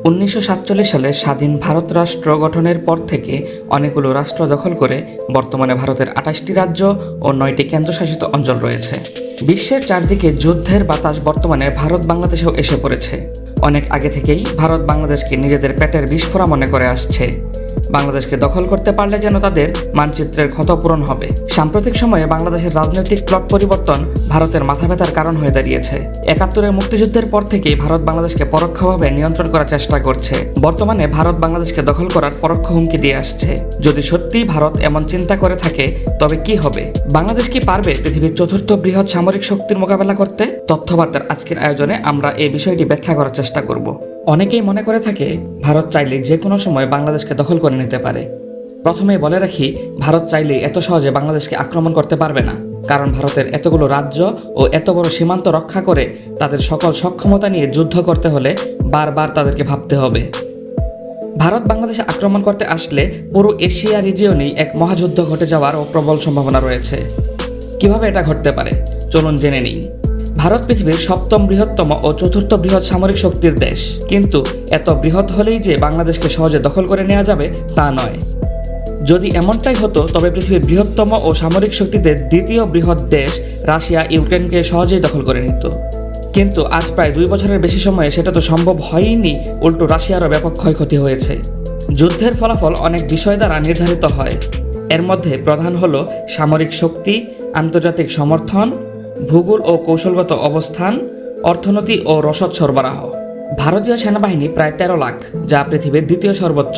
1947 সালে স্বাধীন ভারত রাষ্ট্র গঠনের পর থেকে অনেকগুলো রাষ্ট্র দখল করে বর্তমানে ভারতের 28টি রাজ্য ও 9টি কেন্দ্রশাসিত অঞ্চল রয়েছে। বিশ্বের চারদিকে যুদ্ধের বাতাস বর্তমানে ভারত বাংলাদেশেও এসে পড়েছে। অনেক আগে থেকেই ভারত বাংলাদেশকে নিজেদের পেটের বিস্ফোরা মনে করে আসছে। বাংলাদেশকে দখল করতে পারলে যেন তাদের মানচিত্রের ক্ষতপূরণ হবে। সাম্প্রতিক সময়ে বাংলাদেশের রাজনৈতিক প্লট পরিবর্তন ভারতের মাথা ব্যথার কারণ হয়ে দাঁড়িয়েছে। 71-এর মুক্তিযুদ্ধের পর থেকেই ভারত বাংলাদেশকে পরোক্ষভাবে নিয়ন্ত্রণ করার চেষ্টা করছে। বর্তমানে ভারত বাংলাদেশকে দখল করার পরোক্ষ হুমকি দিয়ে আসছে। যদি সত্যি ভারত এমন চিন্তা করে থাকে তবে কি হবে? বাংলাদেশ কি পারবে পৃথিবীর চতুর্থ বৃহৎ সামরিক শক্তির মোকাবেলা করতে? তথ্যবার্তার আজকের আয়োজনে আমরা এই বিষয়টি ব্যাখ্যা করার চেষ্টা করব। অনেকেই মনে করে থাকে ভারত চাইলে যে কোনো সময় বাংলাদেশকে দখল করে নিতে পারে। প্রথমেই বলে রাখি, ভারত চাইলে এত সহজে বাংলাদেশকে আক্রমণ করতে পারবে না। কারণ ভারতের এতগুলো রাজ্য ও এত বড় সীমান্ত রক্ষা করে তাদের সকল সক্ষমতা নিয়ে যুদ্ধ করতে হলে বারবার তাদেরকে ভাবতে হবে। ভারত বাংলাদেশে আক্রমণ করতে আসলে পুরো এশিয়া রিজিয়নেই এক মহাযুদ্ধ ঘটে যাওয়ার প্রবল সম্ভাবনা রয়েছে। কিভাবে এটা ঘটতে পারে চলুন জেনে নিই। ভারত পৃথিবীর 7ম বৃহত্তম ও 4র্থ বৃহৎ সামরিক শক্তির দেশ, কিন্তু এত বৃহৎ হলেই যে বাংলাদেশকে সহজে দখল করে নেওয়া যাবে তা নয়। যদি এমনটাই হতো তবে পৃথিবীর বৃহত্তম ও সামরিক শক্তিতে দ্বিতীয় বৃহৎ দেশ রাশিয়া ইউক্রেনকে সহজেই দখল করে নিত। কিন্তু আজ প্রায় 2 বছরের বেশি সময়ে সেটা তো সম্ভব হয়নি, উল্টো রাশিয়ারও ব্যাপক ক্ষয়ক্ষতি হয়েছে। যুদ্ধের ফলাফল অনেক বিষয় দ্বারা নির্ধারিত হয়। এর মধ্যে প্রধান হলো সামরিক শক্তি, আন্তর্জাতিক সমর্থন, ভূগোল ও কৌশলগত অবস্থান, অর্থনীতি ও রসদ সরবরাহ। ভারতীয় সেনাবাহিনী প্রায় 13 লাখ, যা পৃথিবীর দ্বিতীয় সর্বোচ্চ।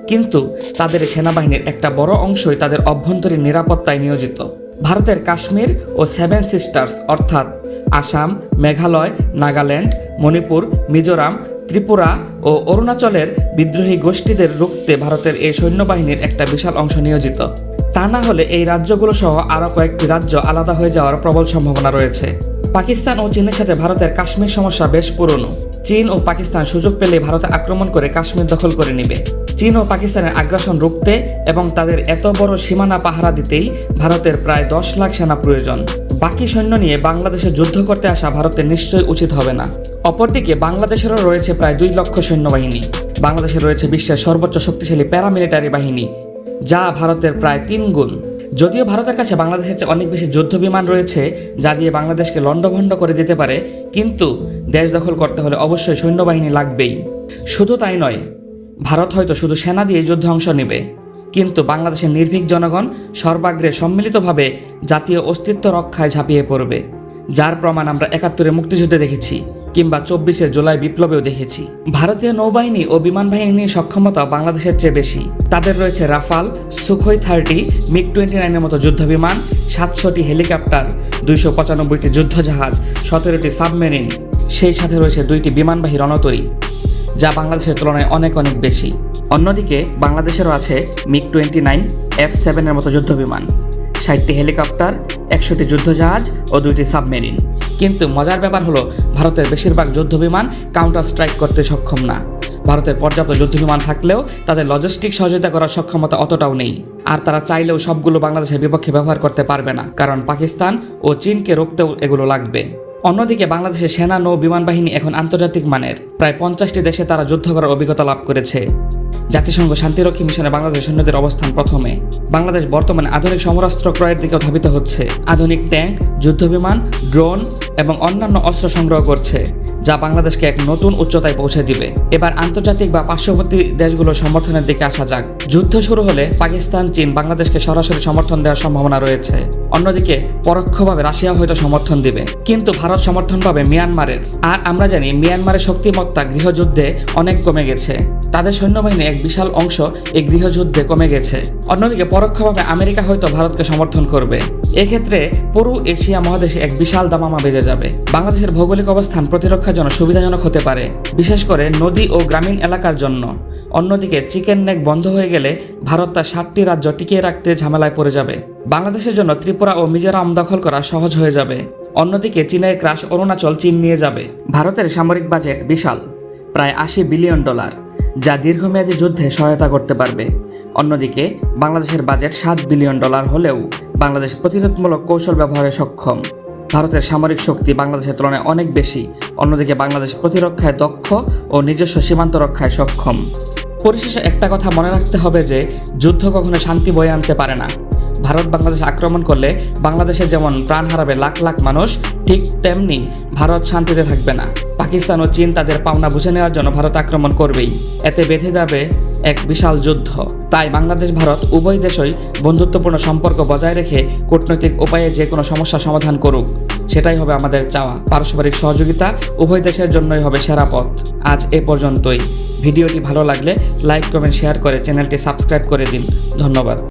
কিন্তু তাদের সেনাবাহিনীর একটা বড় অংশই তাদের অভ্যন্তরীণ নিরাপত্তায় নিয়োজিত। ভারতের কাশ্মীর ও 7 সিস্টার্স অর্থাৎ আসাম, মেঘালয়, নাগাল্যান্ড, মণিপুর, মিজোরাম, ত্রিপুরা ও অরুণাচলের বিদ্রোহী গোষ্ঠীদের রুখতে ভারতের এই সৈন্যবাহিনীর একটা বিশাল অংশ নিয়োজিত। তা না হলে এই রাজ্যগুলো সহ আরও কয়েকটি রাজ্য আলাদা হয়ে যাওয়ার প্রবল সম্ভাবনা রয়েছে। পাকিস্তান ও চীনের সাথে ভারতের কাশ্মীর সমস্যা বেশ পুরনো। চীন ও পাকিস্তান সুযোগ পেলে ভারতে আক্রমণ করে কাশ্মীর দখল করে নেবে। চীন ও পাকিস্তানের আগ্রাসন রুখতে এবং তাদের এত বড় সীমানা পাহারা দিতেই ভারতের প্রায় 10 লাখ সেনা প্রয়োজন। বাকি সৈন্য নিয়ে বাংলাদেশে যুদ্ধ করতে আসা ভারতের নিশ্চয়ই উচিত হবে না। অপরদিকে বাংলাদেশেরও রয়েছে প্রায় 2 লক্ষ সৈন্যবাহিনী। বাংলাদেশে রয়েছে বিশ্বের সর্বোচ্চ শক্তিশালী প্যারামিলিটারি বাহিনী, যা ভারতের প্রায় 3 গুণ। যদিও ভারতের কাছে বাংলাদেশের চেয়ে অনেক বেশি যুদ্ধ বিমান রয়েছে যা দিয়ে বাংলাদেশকে লণ্ডভণ্ড করে দিতে পারে, কিন্তু দেশ দখল করতে হলে অবশ্যই সৈন্যবাহিনী লাগবেই। শুধু তাই নয়, ভারত হয়তো শুধু সেনা দিয়ে যুদ্ধে অংশ নেবে, কিন্তু বাংলাদেশের নির্ভীক জনগণ সর্বাগ্রে সম্মিলিতভাবে জাতীয় অস্তিত্ব রক্ষায় ঝাঁপিয়ে পড়বে, যার প্রমাণ আমরা 71-এর মুক্তিযুদ্ধে দেখেছি কিংবা 24-এর জুলাই বিপ্লবেও দেখেছি। ভারতীয় নৌবাহিনী ও বিমান বাহিনীর সক্ষমতা বাংলাদেশের চেয়ে বেশি। তাদের রয়েছে রাফাল, সুখোই 30, মিগ-29-এর মতো যুদ্ধবিমান, 700টি হেলিকপ্টার, 295টি যুদ্ধজাহাজ, 17টি সাবমেরিন, সেই সাথে রয়েছে 2টি বিমানবাহী রণতরী, যা বাংলাদেশের তুলনায় অনেক বেশি। অন্যদিকে বাংলাদেশেরও আছে মিগ-29, F-7-এর মতো যুদ্ধবিমান, 60টি হেলিকপ্টার, 100টি যুদ্ধজাহাজ ও 2টি সাবমেরিন। কিন্তু মজার ব্যাপার হলো ভারতের বেশিরভাগ যুদ্ধবিমান কাউন্টার স্ট্রাইক করতে সক্ষম না। ভারতের পর্যাপ্ত যুদ্ধবিমান থাকলেও তাদের লজিস্টিক সহযোগিতা করার সক্ষমতা অতটাও নেই। আর তারা চাইলেও সবগুলো বাংলাদেশের বিপক্ষে ব্যবহার করতে পারবে না, কারণ পাকিস্তান ও চীনকে রুখতেও এগুলো লাগবে। অন্যদিকে বাংলাদেশের সেনা নৌ বিমান বাহিনী এখন আন্তর্জাতিক মানের। প্রায় 50টি দেশে তারা যুদ্ধ করার অভিজ্ঞতা লাভ করেছে। জাতিসংঘ শান্তিরক্ষী মিশনে বাংলাদেশের সৈন্যদের অবস্থান প্রথমে। বাংলাদেশ বর্তমানে আধুনিক সমরাস্ত্র ক্রয়ের দিকেও ধাবিত হচ্ছে। আধুনিক ট্যাঙ্ক, যুদ্ধবিমান, ড্রোন এবং অন্যান্য অস্ত্র সংগ্রহ করছে, যা বাংলাদেশকে এক নতুন উচ্চতায় পৌঁছে দিবে। এবার আন্তর্জাতিক বা পার্শ্ববর্তী দেশগুলোর সমর্থনের দিকে আসা যাক। যুদ্ধ শুরু হলে পাকিস্তান, চীন বাংলাদেশকে সরাসরি সমর্থন দেওয়ার সম্ভাবনা রয়েছে। অন্যদিকে পরোক্ষভাবে রাশিয়া হয়তো সমর্থন দিবে, কিন্তু ভারত সমর্থন পাবে মিয়ানমারের। আর আমরা জানি মিয়ানমারের শক্তিমত্তা গৃহযুদ্ধে অনেক কমে গেছে। তাদের সৈন্যবাহিনী এক বিশাল অংশ এই গৃহযুদ্ধে কমে গেছে। অন্যদিকে পরোক্ষভাবে আমেরিকা হয়তো ভারতকে সমর্থন করবে। এক্ষেত্রে পুরো এশিয়া মহাদেশে এক বিশাল দামামা বেজে যাবে। বাংলাদেশের ভৌগোলিক অবস্থান প্রতিরক্ষার জন্য সুবিধাজনক হতে পারে, বিশেষ করে নদী ও গ্রামীণ এলাকার জন্য। অন্যদিকে চিকেন নেক বন্ধ হয়ে গেলে ভারত তার 7টি রাজ্য টিকিয়ে রাখতে ঝামেলায় পড়ে যাবে। বাংলাদেশের জন্য ত্রিপুরা ও মিজোরাম দখল করা সহজ হয়ে যাবে। অন্যদিকে চীনের ক্রাশ অরুণাচল চীন নিয়ে যাবে। ভারতের সামরিক বাজেট বিশাল, প্রায় $80 বিলিয়ন, যা দীর্ঘমেয়াদী যুদ্ধে সহায়তা করতে পারবে। অন্যদিকে বাংলাদেশের বাজেট $7 বিলিয়ন হলেও বাংলাদেশ প্রতিরোধমূলক কৌশল ব্যবহারে সক্ষম। ভারতের সামরিক শক্তি বাংলাদেশের তুলনায় অনেক বেশি। অন্যদিকে বাংলাদেশ প্রতিরক্ষায় দক্ষ ও নিজস্ব সীমান্ত রক্ষায় সক্ষম। পরিশেষে একটা কথা মনে রাখতে হবে যে যুদ্ধ কখনো শান্তি বয়ে আনতে পারে না। ভারত বাংলাদেশ আক্রমণ করলে বাংলাদেশে যেমন প্রাণ হারাবে লাখ লাখ মানুষ, ঠিক তেমনি ভারত শান্তিতে থাকবে না। পাকিস্তান ও চীন তাদের পাওনা বুঝে নেওয়ার জন্য ভারত আক্রমণ করবেই। এতে বেঁধে যাবে এক বিশাল যুদ্ধ। তাই বাংলাদেশ ভারত উভয় দেশই বন্ধুত্বপূর্ণ সম্পর্ক বজায় রেখে কূটনৈতিক উপায়ে যে কোনো সমস্যা সমাধান করুক, সেটাই হবে আমাদের চাওয়া। পারস্পরিক সহযোগিতা উভয় দেশের জন্যই হবে সেরা পথ। আজ এ পর্যন্তই। ভিডিওটি ভালো লাগলে লাইক, কমেন্ট, শেয়ার করে চ্যানেলটি সাবস্ক্রাইব করে দিন। ধন্যবাদ।